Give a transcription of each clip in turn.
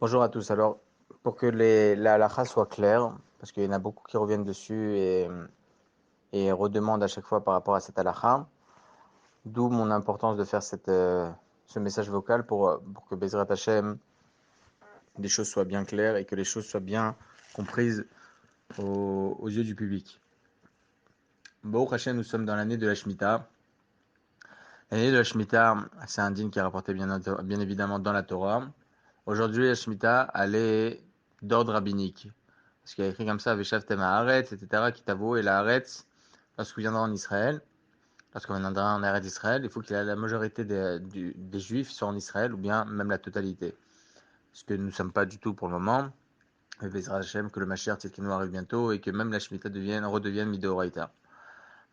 Bonjour à tous. Alors, pour que la halakha soit claire, parce qu'il y en a beaucoup qui reviennent dessus et redemandent à chaque fois par rapport à cette halakha, d'où mon importance de faire ce message vocal pour que Bezrat Hashem, les choses soient bien claires et que les choses soient bien comprises aux yeux du public. Baruch Hashem, nous sommes dans l'année de la Shemitah. L'année de la Shemitah, c'est un dîme qui est rapporté bien évidemment dans la Torah. Aujourd'hui, la Shemitah, elle est d'ordre rabbinique. Parce qu'il y a écrit comme ça, Veshavtem haaretz, etc., Kitavo et la haaretz, lorsqu'on viendra en Israël, lorsqu'on viendra en Eretz d'Israël, il faut que la majorité des Juifs soient en Israël, ou bien même la totalité. Ce que nous ne sommes pas du tout pour le moment. Mais Bezrat Hashem, que le Mashiach Tzidkenu arrive bientôt, et que même la Shemitah redevienne Midoraita.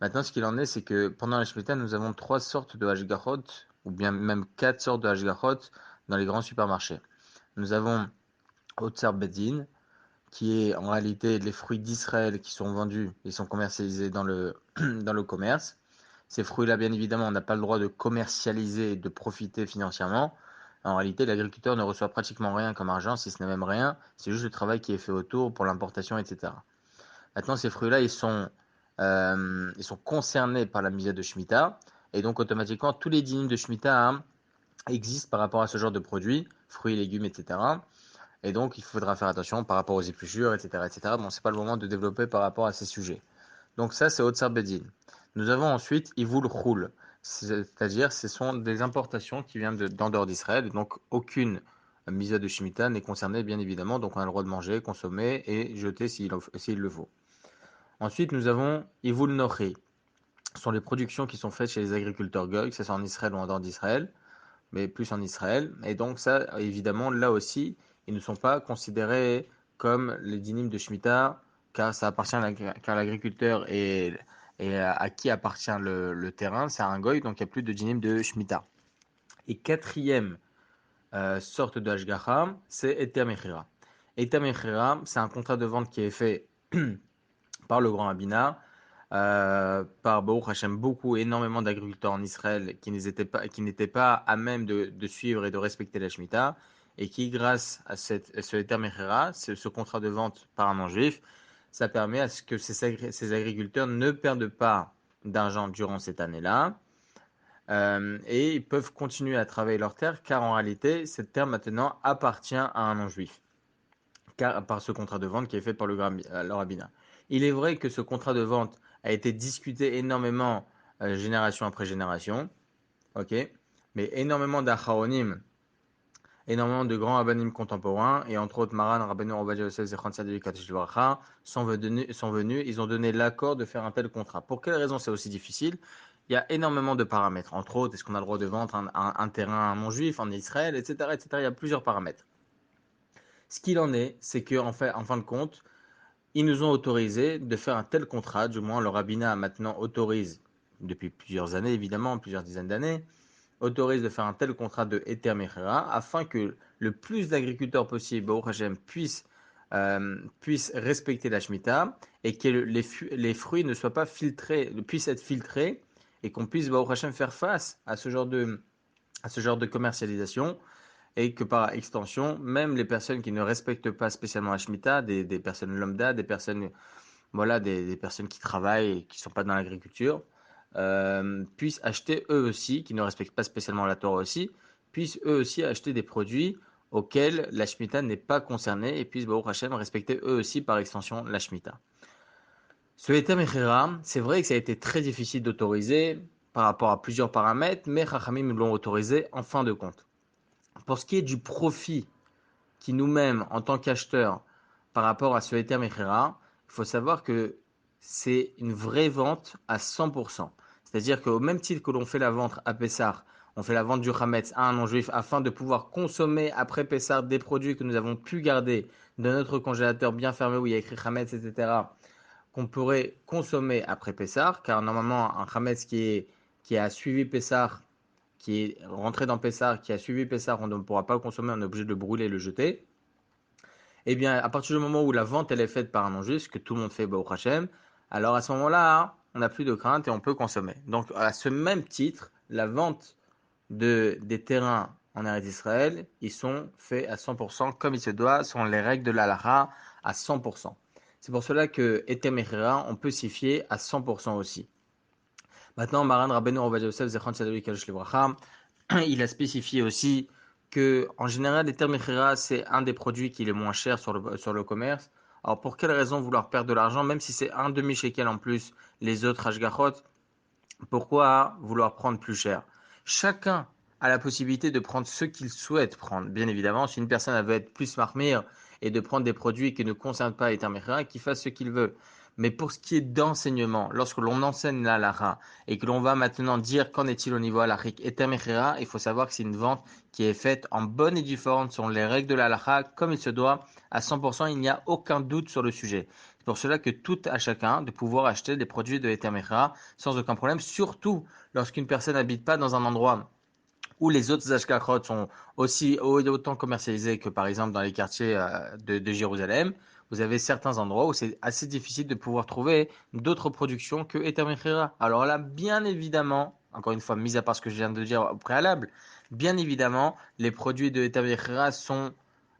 Maintenant, ce qu'il en est, c'est que pendant la Shemitah, nous avons 3 sortes de hashgachot, ou bien même 4 sortes de hashgachot dans les grands supermarchés. Nous avons Otsar Bedin, qui est en réalité les fruits d'Israël qui sont vendus et sont commercialisés dans dans le commerce. Ces fruits-là, bien évidemment, on n'a pas le droit de commercialiser et de profiter financièrement. En réalité, l'agriculteur ne reçoit pratiquement rien comme argent, si ce n'est même rien. C'est juste le travail qui est fait autour pour l'importation, etc. Maintenant, ces fruits-là, ils sont concernés par la misère de Shemitah. Et donc, automatiquement, tous les dynimes de Shemitah existent par rapport à ce genre de produits, fruits, légumes, etc. Et donc, il faudra faire attention par rapport aux épluchures, etc., etc. Bon, c'est pas le moment de développer par rapport à ces sujets. Donc ça, c'est Otsar Bedin. Nous avons ensuite Ivul Choul, c'est-à-dire ce sont des importations qui viennent d'en dehors d'Israël. Donc, aucune misa de Shemitah n'est concernée, bien évidemment. Donc, on a le droit de manger, consommer et jeter s'il le faut. Ensuite, nous avons Ivul Nochi. Ce sont les productions qui sont faites chez les agriculteurs goy, que ce soit en Israël ou en dehors d'Israël, mais plus en Israël. Et donc ça, évidemment, là aussi, ils ne sont pas considérés comme les dynimes de Shemitah, car ça appartient car l'agriculteur et à qui appartient le terrain, c'est un goy, donc il n'y a plus de dynimes de Shemitah. Et quatrième sorte de Hashgacha, c'est Eter Mechira. Eter Mechira, c'est un contrat de vente qui est fait par le grand rabbinat, par Baruch Hashem, énormément d'agriculteurs en Israël qui n'étaient pas à même de suivre et de respecter la Shemitah, et qui, grâce à ce Eter Mechera, ce contrat de vente par un non-juif, ça permet à ce que ces agriculteurs ne perdent pas d'argent durant cette année-là, et ils peuvent continuer à travailler leur terre, car en réalité, cette terre maintenant appartient à un non-juif par ce contrat de vente qui est fait par le rabbinat. Il est vrai que ce contrat de vente a été discuté énormément génération après génération, ok, mais énormément d'Acharonim, énormément de grands rabbinim contemporains, et entre autres Maran, Rabbeinu Ovadia Yosef Zechron Tzaddik Kadosh Livracha, sont venus, ils ont donné l'accord de faire un tel contrat. Pour quelle raison c'est aussi difficile? Il y a énormément de paramètres. Entre autres, est-ce qu'on a le droit de vendre un terrain à un non-juif en Israël, etc., etc. Il y a plusieurs paramètres. Ce qu'il en est, c'est qu'en en fin de compte, ils nous ont autorisé de faire un tel contrat, du moins le rabbinat maintenant autorise, depuis plusieurs années évidemment, plusieurs dizaines d'années, autorise de faire un tel contrat de Eter Mechera afin que le plus d'agriculteurs possible, Baruch Hashem, puissent respecter la Shemitah et que les fruits ne soient pas filtrés, puissent être filtrés et qu'on puisse, Baruch Hashem, faire face à ce genre de commercialisation et que par extension, même les personnes qui ne respectent pas spécialement la Shemitah, des personnes lambda, des personnes, voilà, des personnes qui travaillent et qui ne sont pas dans l'agriculture, puissent acheter eux aussi, qui ne respectent pas spécialement la Torah aussi, puissent eux aussi acheter des produits auxquels la Shemitah n'est pas concernée et puissent, Baruch Hashem, respecter eux aussi par extension la Shemitah. Ce Etam Echera, c'est vrai que ça a été très difficile d'autoriser par rapport à plusieurs paramètres, mais Chachamim l'ont autorisé en fin de compte. Pour ce qui est du profit qui nous-mêmes, en tant qu'acheteurs, par rapport à ce Eter Mechera, il faut savoir que c'est une vraie vente à 100%. C'est-à-dire qu'au même titre que l'on fait la vente à Pessah, on fait la vente du Hametz à un non-juif afin de pouvoir consommer après Pessah des produits que nous avons pu garder dans notre congélateur bien fermé où il y a écrit Hametz, etc., qu'on pourrait consommer après Pessah, car normalement un Hametz qui a suivi Pessah, qui est rentré dans Pessah, qui a suivi Pessah, on ne pourra pas le consommer, on est obligé de le brûler et le jeter. Eh bien, à partir du moment où la vente elle est faite par un non-juif, que tout le monde fait Baruch Hashem, alors à ce moment-là, on n'a plus de crainte et on peut consommer. Donc, à ce même titre, la vente des terrains en Eretz Israël, ils sont faits à 100% comme il se doit, selon les règles de l'halakha à 100%. C'est pour cela que Eter Mechira, on peut s'y fier à 100% aussi. Maintenant, Maran Rabbeinu Ovadia Yosef Zechron Tzaddik Kadosh Livracha, il a spécifié aussi que, en général, Eter Mechira, c'est un des produits qui est le moins cher sur le commerce. Alors, pour quelle raison vouloir perdre de l'argent, même si c'est un demi-shekel en plus, les autres Hashgachot, pourquoi vouloir prendre plus cher? Chacun a la possibilité de prendre ce qu'il souhaite prendre. Bien évidemment, si une personne veut être plus marmire et de prendre des produits qui ne concernent pas Eter Mechira, qu'il fasse ce qu'il veut. Mais pour ce qui est d'enseignement, lorsque l'on enseigne la halakha et que l'on va maintenant dire qu'en est-il au niveau halachique Eter Mechira, il faut savoir que c'est une vente qui est faite en bonne et due forme selon les règles de la halakha, comme il se doit, à 100%, il n'y a aucun doute sur le sujet. C'est pour cela que tout à chacun de pouvoir acheter des produits de Eter Mechira sans aucun problème, surtout lorsqu'une personne n'habite pas dans un endroit où les autres ashgaroth sont aussi autant commercialisés que par exemple dans les quartiers de Jérusalem. Vous avez certains endroits où c'est assez difficile de pouvoir trouver d'autres productions que Eter Mechira. Alors là, bien évidemment, encore une fois, mis à part ce que je viens de dire au préalable, bien évidemment, les produits de Eter Mechira sont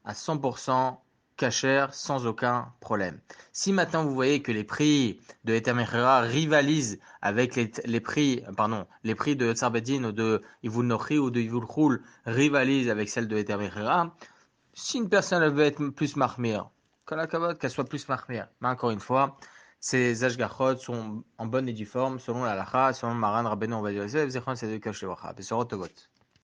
à 100% cachers sans aucun problème. Si maintenant vous voyez que les prix de Eter Mechira rivalisent avec les prix de Tsar Bedin ou de Ivul Nochi ou de Ivul Khul rivalisent avec celles de Eter Mechira, si une personne elle veut être plus mahmir, qu'elle soit plus mahmir. Mais encore une fois, ces ashgachot sont en bonne et due forme selon la halakha, selon Maran Rabbeinu Ovadia Yosef, Zechron Tzaddik Kadosh Livracha. Besorot Tovot.